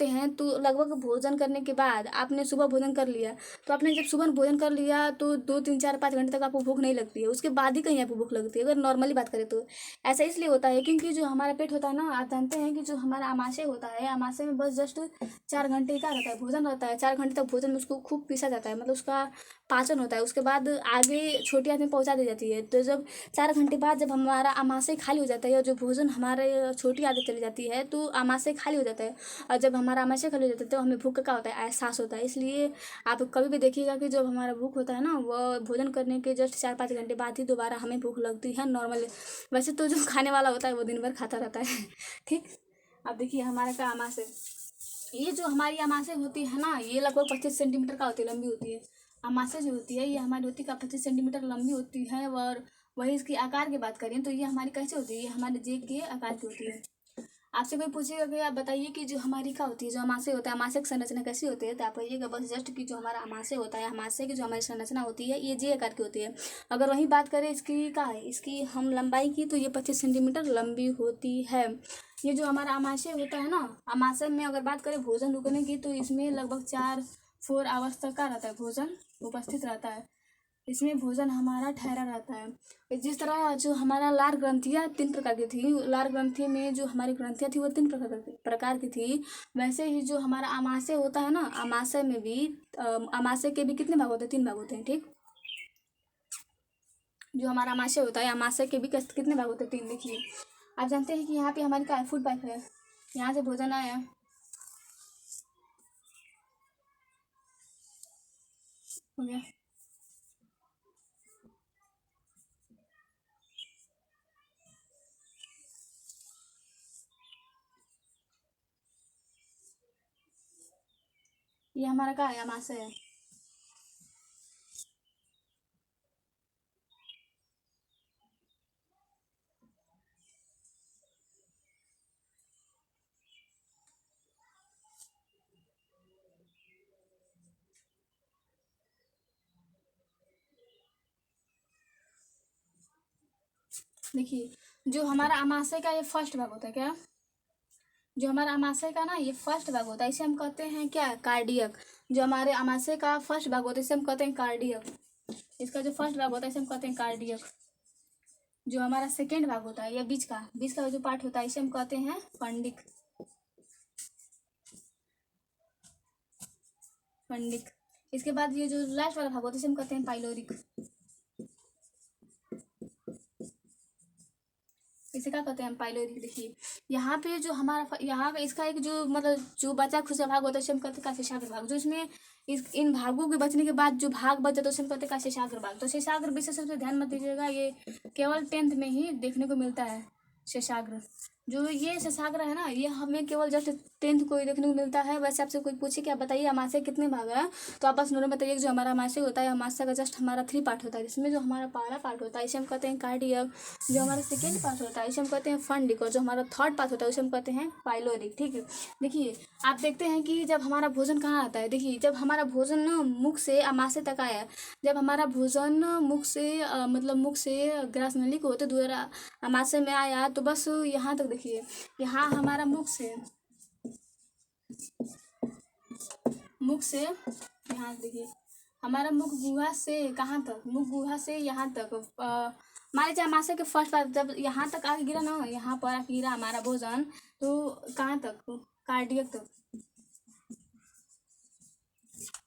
हैं तो लगभग भोजन करने के बाद आपने सुबह भोजन कर लिया, तो आपने जब सुबह भोजन कर लिया तो 2 3 4 5 घंटे तक आपको भूख नहीं लगती है। उसके बाद ही कहीं आपको भूख लगती है, अगर नॉर्मली बात करें तो। ऐसा इसलिए होता है क्योंकि जो हमारा पेट होता है ना, आप जानते हैं कि जो हमारा आमाशय होता है, आमाशय में बस जस्ट 4 घंटे का रहता है, भोजन रहता है। 4 घंटे तक भोजन में उसको खूब पीसा जाता है, मतलब उसका पाचन होता है। उसके बाद आगे छोटी आंत में पहुंचा दी जाती है। तो जब 4 घंटे बाद जब हमारा आमाशय खाली हो जाता है और जो भोजन हमारे छोटी आंत चली जाती है, तो आमाशय खाली हो जाता है। और जब हमारा आमाशय खाली हो जाता है तो हमें भूख का क्या होता है, एहसास होता है। इसलिए आप कभी भी देखिएगा कि जब हमारा भूख होता है ना, वह भोजन करने के जस्ट 4 5 घंटे बाद ही दोबारा हमें भूख लगती है नॉर्मल। वैसे तो जो खाने वाला होता है वो दिन भर खाता रहता है। ठीक, अब देखिए हमारा का आमाशय, ये जो हमारी आमाशय होती है ना, ये लगभग 25 सेंटीमीटर का होती है, लंबी होती है। आमाशय जो होती है ये हमारी होती का 25 सेंटीमीटर लंबी होती है। और वही इसकी आकार की बात करें तो ये हमारी कैसे होती है, ये हमारे जेब के आकार की होती है। आपसे कोई पूछेगा कि आप बताइए कि जो हमारी क्या होती है, जो आमाशय होता है, आमाशय की संरचना कैसी होती है, तो आप कहिएगा बस जस्ट कि जो हमारा आमाशय होता है, आमाशय की जो हमारी संरचना होती है ये जे आकार की होती है। अगर वही बात करें इसकी क्या है, इसकी हम लंबाई की, तो ये 25 सेंटीमीटर लंबी होती है। ये जो हमारा आमाशय होता है ना, आमाशय में अगर बात करें भोजन रुकने की, तो इसमें लगभग 4 आवर्स तक का रहता है, भोजन उपस्थित रहता है। इसमें भोजन हमारा ठहरा रहता है। जिस तरह जो हमारा लार ग्रंथियाँ 3 प्रकार की थी, लार ग्रंथि में जो हमारी ग्रंथियाँ थी वो 3 प्रकार की थी, वैसे ही जो हमारा आमाशय होता है ना, आमाशय में भी आमाशय के भी कितने भाग होते हैं, 3 भाग होते हैं। ठीक, जो हमारा आमाशय होता है, आमाशय के भी कितने भाग होते हैं, 3। देखिए आप जानते हैं कि यहाँ पे हमारी क्या फूड पाइप है, यहाँ से भोजन आया, हो गया। ये हमारा क्या है, आमाशय है। देखिए जो हमारा आमाशय का ये फर्स्ट भाग होता है, क्या, जो हमारा आमाशय का ना ये फर्स्ट भाग होता है, इसे हम कहते हैं क्या, कार्डियक। जो हमारे आमाशय का फर्स्ट भाग होता है इसे हम कहते हैं कार्डियक। इसका जो फर्स्ट भाग होता है इसे हम कहते हैं कार्डियक। जो हमारा सेकेंड भाग होता है या बीच का जो पार्ट होता है इसे हम कहते हैं फंडिक। फंडिक। इसके बाद ये जो लास्ट वाला भाग होता है इसे हम कहते हैं पाइलोरिक। इसे क्या कहते हैं हम, पाइलोरिक। देखिए यहाँ पे जो हमारा यहाँ का इसका एक जो मतलब जो बचा खुचा भाग होता है उसे हम कहते हैं का शेषाग्र भाग। जो इसमें इन भागों के बचने के बाद जो भाग बच जाता है उसे हम कहते हैं का शेषाग्र भाग। तो शेषाग्र विशेष रूप से ध्यान मत दीजिएगा, ये केवल 10th में ही देखने को मिलता है शेषाग्र। जो ये शेषाग्र है ना, ये हमें केवल जस्ट 10th को ही देखने को मिलता है। वैसे आपसे कोई पूछे कि आप बताइए अमाशय कितने भाग है, तो आप बस नॉर्मल बताइए जो हमारा अमाशय होता है, अमाशय का जस्ट हमारा 3 पार्ट होता है, जिसमें जो हमारा पहला पार्ट होता है इसे हम कहते हैं कार्डियक, जो हमारा सेकेंड पार्ट होता है इसे हम कहते हैं फंडिक, और जो हमारा थर्ड पार्ट होता है उसे हम कहते हैं पाइलोरिक। ठीक है, देखिए आप देखते हैं कि जब हमारा भोजन कहाँ आता है, देखिए जब हमारा भोजन मुख से अमाशय तक आया, जब हमारा भोजन मुख से मतलब मुख से ग्रासनली को होते द्वारा अमाशय में आया, तो बस यहाँ तक देखिए, यहाँ हमारा मुख से यहाँ देखिए हमारा मुख गुहा से कहाँ तक, मुख गुहा से यहाँ तक मान लीजिए अमाशय के फर्स्ट पार्ट जब यहाँ तक आके गिरा ना, यहाँ पर आके गिरा हमारा भोजन, तो कहाँ तक, कार्डियक तक,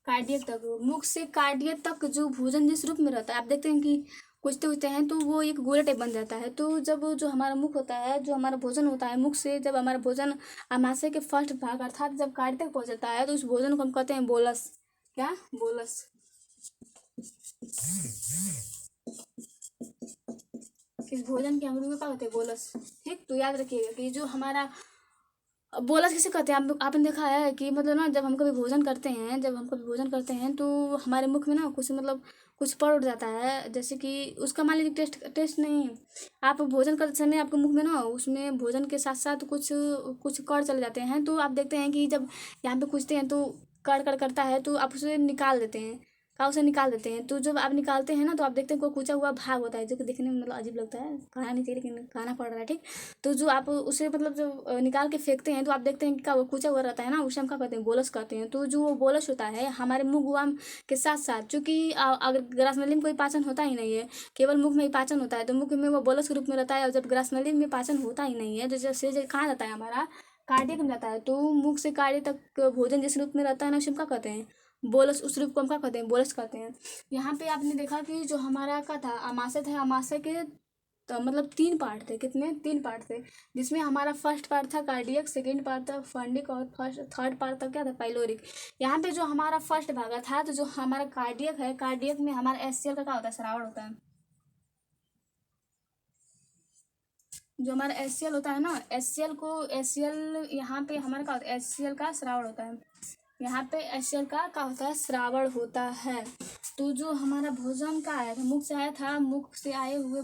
कार्डियक तक, मुख से कार्डियक तक जो भोजन जिस रूप में रहता है, आप देखते हैं कि कुछ होते हैं तो वो एक गोले टाइप बन जाता है। तो जब जो हमारा मुख होता है, जो हमारा भोजन होता है, मुख से जब हमारा भोजन अमाशय के फर्स्ट भाग अर्थात जब कार्ड तक पहुंच जाता है, तो उस भोजन को हम कहते हैं बोलस। क्या, बोलस। इस भोजन के हम लोग क्या कहते हैं, बोलस। ठीक, तो याद रखिएगा कि जो हमारा बोलस किसे कहते हैं, आप आपने देखा है कि मतलब ना जब हम कभी भोजन करते हैं, जब हम कभी भोजन करते हैं तो हमारे मुख में ना कुछ मतलब कुछ पड़ उठ जाता है, जैसे कि उसका मान लीजिए टेस्ट नहीं, आप भोजन करते समय आपके मुख में ना उसमें भोजन के साथ साथ कुछ कुछ कण चले जाते हैं, तो आप देखते हैं कि जब यहाँ पे कुछते हैं तो कड़ कड़ करता है, तो आप उसे निकाल देते हैं, का उसे निकाल देते हैं। तो जब आप निकालते हैं ना, तो आप देखते हैं कोई कुचा हुआ भाग होता है जो कि देखने में मतलब अजीब लगता है, खाना नहीं चाहिए लेकिन खाना पड़ रहा है। ठीक, तो जो आप उसे मतलब जो निकाल के फेंकते हैं, तो आप देखते हैं कि क्या वो कुचा हुआ रहता है ना, उसे हम क्या कहते हैं, बोलस कहते हैं। तो जो वो बोलस होता है हमारे मुंह गुआम के साथ साथ, चूँकि अगर ग्रासनली में कोई पाचन होता ही नहीं है, केवल मुख में ही पाचन होता है, तो मुख में वो बोलस के रूप में रहता है। और जब ग्रासनली में पाचन होता ही नहीं है, तो जैसे कहाँ जाता है, हमारा कार्डियक में जाता है। तो मुख से कार्डिय तक भोजन जिस रूप में रहता है ना, उसे हम क्या कहते हैं, बोलस। उस रूप को हम क्या कहते हैं, बोलस कहते हैं। यहाँ पे आपने देखा कि जो हमारा का था अमाशय था, अमाशय के तो मतलब 3 पार्ट थे, कितने, 3 पार्ट थे, जिसमें हमारा फर्स्ट पार्ट था कार्डियक, सेकेंड पार्ट था फंडिक, और थर्ड पार्ट था क्या था, पाइलोरिक। यहाँ पे जो हमारा फर्स्ट भाग था, तो जो हमारा कार्डियक है, कार्डियक में हमारा एससीएल का क्या होता है, श्रावण होता है। जो हमारा एससीएल होता है ना, एससीएल यहाँ पे हमारा क्या होता है, एससीएल का श्रावण होता है। यहाँ पे एससीएल का क्या होता है, श्रावण होता है। तो जो हमारा भोजन का आया था, मुख से आया था, मुख से आए हुए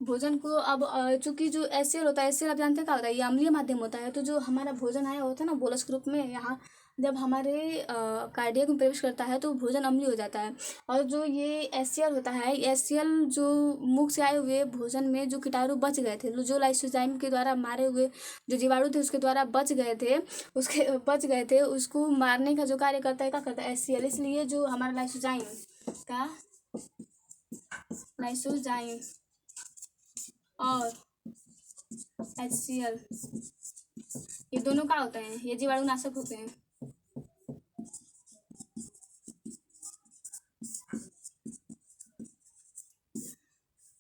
भोजन को अब चूंकि जो एससीएल होता है, एससीएल आप जानते हैं क्या होता है, ये अम्लीय माध्यम होता है। तो जो हमारा भोजन आया होता है ना बोलस के रूप में, यहाँ जब हमारे कार्डियक में प्रवेश करता है तो भोजन अम्लीय हो जाता है। और जो ये एससीएल होता है, एससीएल जो मुख से आए हुए भोजन में जो कीटाणु बच गए थे, जो लाइसोजाइम के द्वारा मारे हुए जो जीवाणु थे उसके द्वारा बच गए थे, उसको मारने का जो कार्य करता है, क्या करता है, एससीएल। इसलिए जो हमारा लाइसोजाइम और एचसीएल, ये दोनों क्या होते हैं, ये जीवाणु नाशक होते हैं।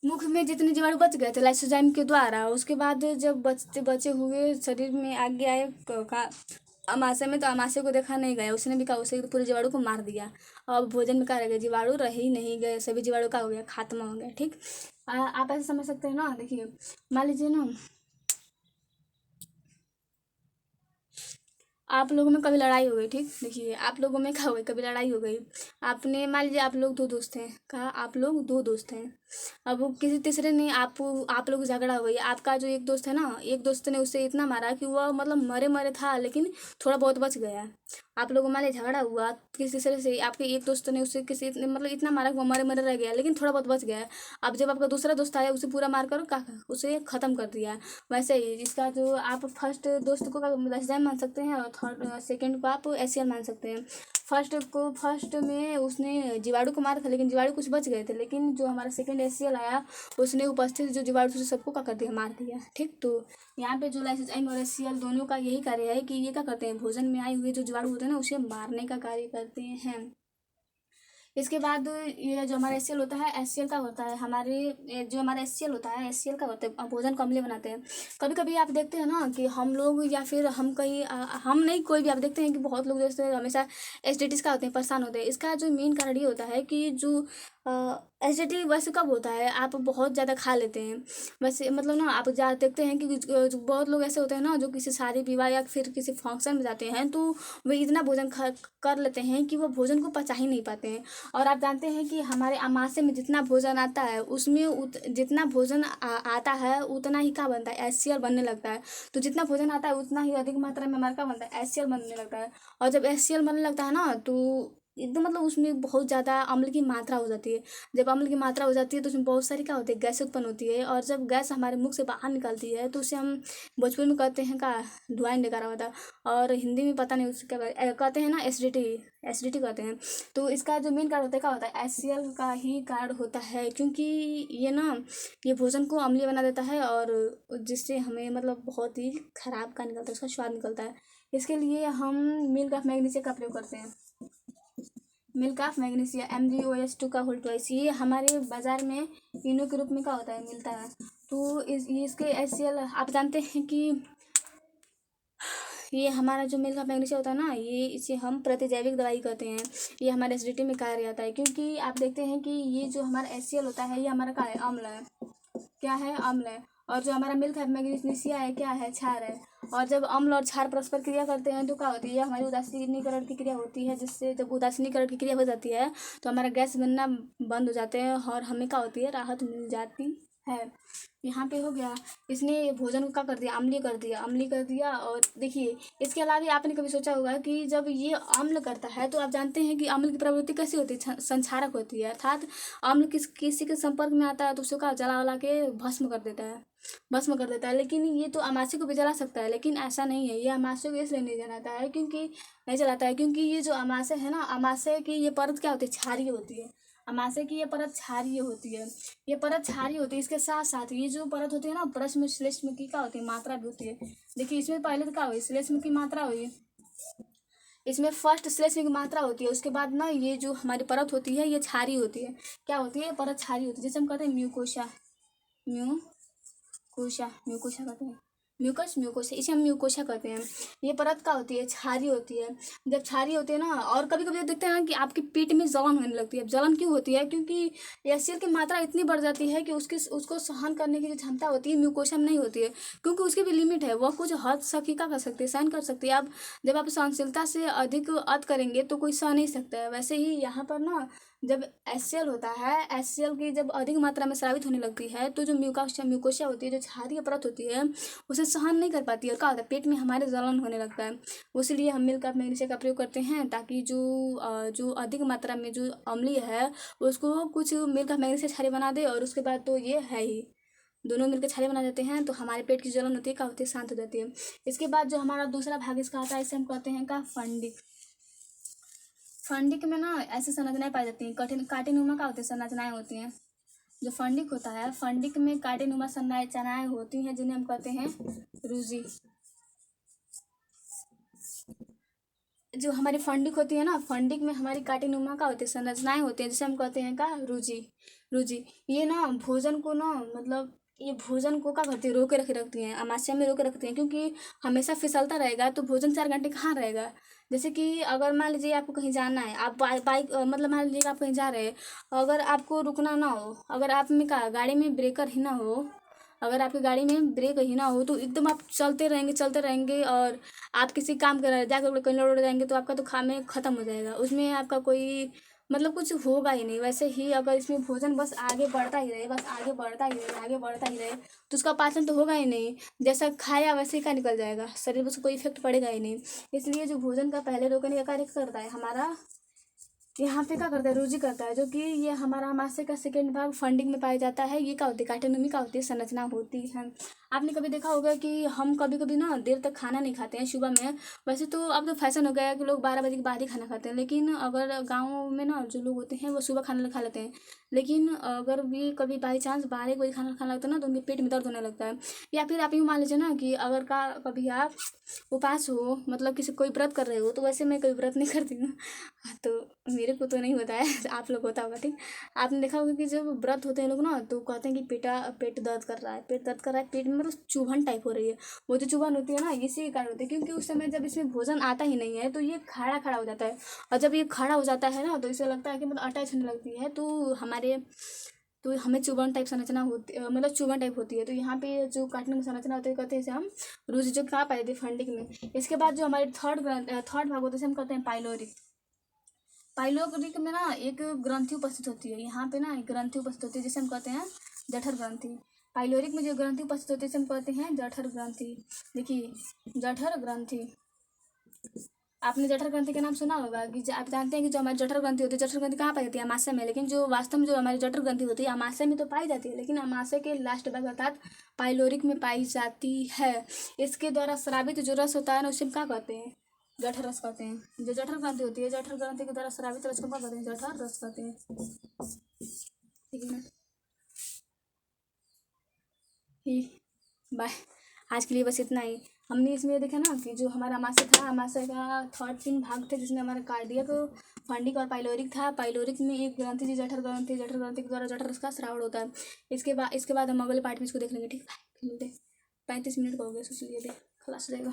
मुख में जितने जीवाणु बच गए थे लाइसोजाइम के द्वारा, उसके बाद जब बचे हुए शरीर में आगे आए अमाशय में, तो अमाशय को देखा नहीं गया, उसने भी कहा, उसे पूरे जीवाणु को मार दिया। अब भोजन में क्या रह गया, जीवाणु रह ही नहीं गए, सभी जीवाणु का हो गया, खात्मा हो गया। ठीक, आप ऐसे समझ सकते हैं ना। देखिए मान लीजिए ना, आप लोगों में कभी लड़ाई हो गई, ठीक, देखिए आप लोगों में क्या हो गई, कभी लड़ाई हो गई, आपने मान लीजिए आप लोग 2 दोस्त हैं, कहा आप लोग 2 दोस्त हैं, अब वो किसी तीसरे ने आप लोग झगड़ा हो गई, आपका जो एक दोस्त है ना, एक दोस्त ने उसे इतना मारा कि वह मतलब मरे मरे था, लेकिन थोड़ा बहुत बच गया। आप लोगों मान लीजिए झगड़ा हुआ किसी तीसरे से, आपके एक दोस्त ने उसे मतलब इतना मारा कि वो मरे मरे रह गया, लेकिन थोड़ा बहुत बच गया। अब जब आपका दूसरा दोस्त आया, उसे पूरा मार कर उसे खत्म कर दिया। वैसे ही इसका जो आप फर्स्ट दोस्त को लाइसोजाइम मान सकते हैं, और थर्ड सेकेंड को आप एससीएल मान सकते हैं। फर्स्ट में उसने जीवाणु को मारा था, लेकिन जीवाणु कुछ बच गए थे, लेकिन जो हमारा सेकेंड एससीएल आया उसने उपस्थित जो जीवाणु थे सबको क्या कर दिया, मार दिया। ठीक, तो यहाँ पे जो लाइसोजाइम और एससीएल दोनों का यही कार्य है कि ये क्या करते हैं, भोजन में आए हुए जो जीवाणु होते हैं ना, उसे मारने का कार्य करते हैं। इसके बाद ये जो हमारा एचसीएल होता है, एचसीएल का होता है हमारे जो हमारा एचसीएल होता है, एचसीएल का होता है भोजन को अम्लीय बनाते हैं। कभी कभी आप देखते हैं ना कि हम लोग या फिर हम कहीं हम नहीं, कोई भी आप देखते हैं कि बहुत लोग जैसे हमेशा एसिडिटीज का होते हैं, परेशान होते हैं। इसका जो मेन कारण ये होता है कि जो एसिडिटी वैसे कब होता है, आप बहुत ज़्यादा खा लेते हैं। वैसे मतलब ना आप जा देखते हैं कि जो बहुत लोग ऐसे होते हैं ना जो किसी शादी विवाह या फिर किसी फंक्शन में जाते हैं तो वे इतना भोजन खा कर लेते हैं कि वो भोजन को पचा ही नहीं पाते हैं। और आप जानते हैं कि हमारे अमाशय में जितना भोजन आता है उसमें जितना भोजन आता है उतना ही क्या बनता है, एचसीएल बनने लगता है। तो जितना भोजन आता है उतना ही अधिक मात्रा में हमारा क्या बनता है, एचसीएल बनने लगता है। और जब एचसीएल बनने लगता है ना तो एकदम मतलब उसमें बहुत ज़्यादा अम्ल की मात्रा हो जाती है। जब अम्ल की मात्रा हो जाती है तो उसमें बहुत सारी क्या होती है, गैस उत्पन्न होती है। और जब गैस हमारे मुख से बाहर निकलती है तो उसे हम भोजपुरी में कहते हैं का धुआं निकाला हुआ था, और हिंदी में पता नहीं उससे क्या कहते हैं ना, एसिडिटी, एसिडिटी कहते हैं। तो इसका जो मेन कारण होता है क्या होता है, एचसीएल का ही कारण होता है। क्योंकि ये ना ये भोजन को अम्लीय बना देता है और जिससे हमें मतलब बहुत ही खराब का निकलता है, उसका स्वाद निकलता है। इसके लिए हम मिल्क ऑफ मैग्नीशिया का प्रयोग करते हैं। मिल्क ऑफ मैग्नीशिया MgOH2 का होल ट्वाइस, ये हमारे बाज़ार में इनो के रूप में क्या होता है, मिलता है। तो इसके एचसीएल आप जानते हैं कि ये हमारा जो मिल्क ऑफ मैग्नीशिया होता है ना, ये इसे हम प्रतिजैविक दवाई कहते हैं। ये हमारे एसिडिटी में कार्य आता है। क्योंकि आप देखते हैं कि ये जो हमारा एचसीएल होता है ये हमारा क्या है, अम्ल है। क्या है, अम्ल है। और जो हमारा मिल्क ऑफ मैग्नीशिया है क्या है, क्षार है। और जब अम्ल और क्षार परस्पर क्रिया करते हैं तो क्या होती है, हमारी उदासीनीकरण की क्रिया होती है। जिससे जब उदासीनीकरण की क्रिया हो जाती है तो हमारा गैस बनना बंद हो जाते हैं और हमें क्या होती है, राहत मिल जाती है। यहाँ पे हो गया, इसने भोजन को क्या कर दिया, अम्लीय कर दिया, अम्लीय कर दिया। और देखिए इसके अलावा आपने कभी सोचा होगा कि जब ये अम्ल करता है तो आप जानते हैं कि अम्ल की प्रवृत्ति कैसी होती है, संक्षारक होती है। अर्थात अम्ल किसी के संपर्क में आता है तो उसको जला वला के भस्म कर देता है, भस्म कर देता है। लेकिन ये तो अमाशय को भी जला सकता है, लेकिन ऐसा नहीं है। ये अमाशय को इसलिए नहीं जलाता है क्योंकि नहीं जलाता है क्योंकि ये जो अमाशय है ना, अमाशय की ये परत क्या होती है, क्षारीय होती है। अमाशय की ये परत क्षारीय होती है, ये परत क्षारीय होती है। इसके साथ साथ ये जो परत होती है ना, प्रश्न श्लेष्म की क्या होती है, मात्रा भी होती है। देखिए इसमें पहले तो क्या हुई, श्लेष्म की मात्रा हुई, इसमें फर्स्ट श्लेष्म की मात्रा होती है। उसके बाद ना ये जो हमारी परत होती है ये क्षारीय होती है। क्या होती है, परत क्षारीय होती है, जैसे हम कहते हैं म्यूकोशा, म्यूकोशा कहते हैं, म्यूकोशा, इसे हम म्यूकोशा कहते हैं। ये परत क्या होती है, क्षारीय होती है। जब क्षारीय होती है ना, और कभी कभी देखते हैं ना कि आपके पेट में जलन होने लगती है। अब जलन क्यों होती है, क्योंकि एचसीएल की मात्रा इतनी बढ़ जाती है कि उसको सहन करने की जो क्षमता होती है म्यूकोशा में नहीं होती है। क्योंकि उसकी भी लिमिट है, वह कुछ हद तक ही क्या कर सकती है, सहन कर सकती है। अब जब आप सहनशीलता से अधिक अत करेंगे तो कोई सह नहीं सकता है। वैसे ही यहाँ पर ना जब एचसीएल होता है, एचसीएल की जब अधिक मात्रा में स्रावित होने लगती है तो जो म्यूकोशा होती है, जो क्षारीय परत होती है, उसे सहन नहीं कर पाती है और क्या होता है, पेट में हमारे जलन होने लगता है। इसलिए हम मिल्क ऑफ मैग्नीशिया का प्रयोग करते हैं ताकि जो अधिक मात्रा में जो अम्लीय है उसको कुछ मिल्क ऑफ मैग्नीशिया क्षारीय बना दे। और उसके बाद तो ये है ही, दोनों मिलकर क्षारीय बना देते हैं तो हमारे पेट की जलन होती है क्या होती है, शांत हो जाती है। इसके बाद जो हमारा दूसरा भाग इसका आता है, इसे हम कहते हैं का फंडिक। फंडिक में ना ऐसी संरचनाएं पाई जाती हैं, कठिन कांटेनुमा का होती है, संरचनाएं होती हैं। जो फंडिक होता है, फंडिक में कांटेनुमा संरचनाएं होती हैं जिन्हें हम कहते हैं रूजी। जो हमारी फंडिक होती है ना, फंडिक में हमारी कांटेनुमा का होती है, संरचनाएं होती हैं जिसे हम कहते हैं का रूजी। रूजी ये ना भोजन को ना मतलब ये भोजन को क्या करती है, रोके रखती हैं, अमाशय में रोके रखती हैं। क्योंकि हमेशा फिसलता रहेगा तो भोजन 4 घंटे कहाँ रहेगा। जैसे कि अगर मान लीजिए आपको कहीं जाना है, आप बाइक मतलब मान लीजिए आप कहीं जा रहे हैं, अगर आपको रुकना ना हो, अगर आप में का गाड़ी में ब्रेकर ही ना हो, अगर आपकी गाड़ी में ब्रेक ही ना हो तो एकदम आप चलते रहेंगे और आप किसी काम कर रहे हैं, जाकर कहीं लड़ जाएंगे तो आपका तो खाने खत्म हो जाएगा, उसमें आपका कोई मतलब कुछ होगा ही नहीं। वैसे ही अगर इसमें भोजन बस आगे बढ़ता ही रहे, बस आगे बढ़ता ही रहे, आगे बढ़ता ही रहे तो उसका पाचन तो होगा ही नहीं। जैसा खाया वैसे ही का निकल जाएगा, शरीर पर उसको कोई इफेक्ट पड़ेगा ही नहीं। इसलिए जो भोजन का पहले रोकने का कार्य करता है हमारा, यहाँ पे क्या करता है, रूजी करता है। जो कि ये हमारा अमाशय का सेकेंड भाग फंडिंग में पाया जाता है। ये क्या होती है, काटेनोमी का होती है, संरचना होती है। आपने कभी देखा होगा कि हम कभी कभी ना देर तक खाना नहीं खाते हैं सुबह में। वैसे तो अब तो फैशन हो गया है कि लोग 12 बजे के बाद ही खाना खाते हैं, लेकिन अगर गाँव में ना जो लोग होते हैं वो सुबह खाना खा लेते हैं। लेकिन अगर भी कभी बाई चांस 12 1 बजे खाना खाना लगता है ना, तो उनके पेट में दर्द होने लगता है। या फिर आप यूँ मान लीजिए ना कि अगर का कभी आप उपास हो, मतलब किसी कोई व्रत कर रहे हो, तो वैसे मैं कोई व्रत नहीं करती हूँ। तो मेरे को तो नहीं होता है, आप लोग होता होगा ठीक। आपने देखा होगा कि जब व्रत होते हैं लोग ना, तो कहते हैं कि पेट दर्द कर रहा है, पेट दर्द कर रहा है, पेट में मतलब चुभन टाइप हो रही है। वो जो चुभन होती है ना, इसी के कारण होती है, क्योंकि उस समय जब इसमें भोजन आता ही नहीं है तो ये खड़ा खड़ा हो जाता है। और जब ये खड़ा हो जाता है ना, तो इसे लगता है कि मतलब अटैच होने लगती है, तो हमें चुभन टाइप संरचना होती, मतलब चुभन टाइप होती है। तो यहाँ पे जो काटने में संरचना होती है, कहते हैं इसे हम रूज, जो कहाँ पाए थे फंडिंग में। इसके बाद जो हमारे थर्ड भाग होते हैं, इसे हम कहते हैं पाइलोरिक। पाइलोरिक में ना एक ग्रंथि उपस्थित होती है, यहाँ पे ना एक ग्रंथि उपस्थित होती है जिसे हम कहते हैं जठर ग्रंथि। पाइलोरिक में जो ग्रंथि उपस्थित होती है इसे हम कहते हैं जठर ग्रंथि। देखिए, जठर ग्रंथि, आपने जठर ग्रंथि का नाम सुना होगा कि आप जानते हैं कि जो हमारी जठर ग्रंथि होती है, जठर ग्रंथि कहाँ पाई जाती है? अमाशय में। लेकिन जो वास्तव में जो हमारी जठर ग्रंथि होती है अमाशय में तो पाई जाती है, लेकिन अमाशय के लास्ट भाग अर्थात पाइलोरिक में पाई जाती है। इसके द्वारा स्रावित जो रस होता है ना, उसे हम क्या कहते हैं? जठर रस कहते हैं। जो जठर ग्रंथि होती है, जठर ग्रंथि के द्वारा स्रावित रस को क्या कहते हैं? जठर रस कहते हैं। ठीक है ना? ठीक, बाय। आज के लिए बस इतना ही। हमने इसमें देखा ना कि जो हमारा अमाशय था, अमाशय का थर्ड 3 भाग थे, जिसमें हमारा कार्डियक, फंडिक और पाइलोरिक था। पाइलोरिक में एक ग्रंथि थी जठर ग्रंथि, जठर ग्रंथि के द्वारा जठर रस का स्राव होता है। इसके बाद हम अगले पार्ट में इसको देख लेंगे। ठीक है, फिर मिलते हैं। 35 मिनट का हो गया, सोच लीजिए, खलास हो जाएगा।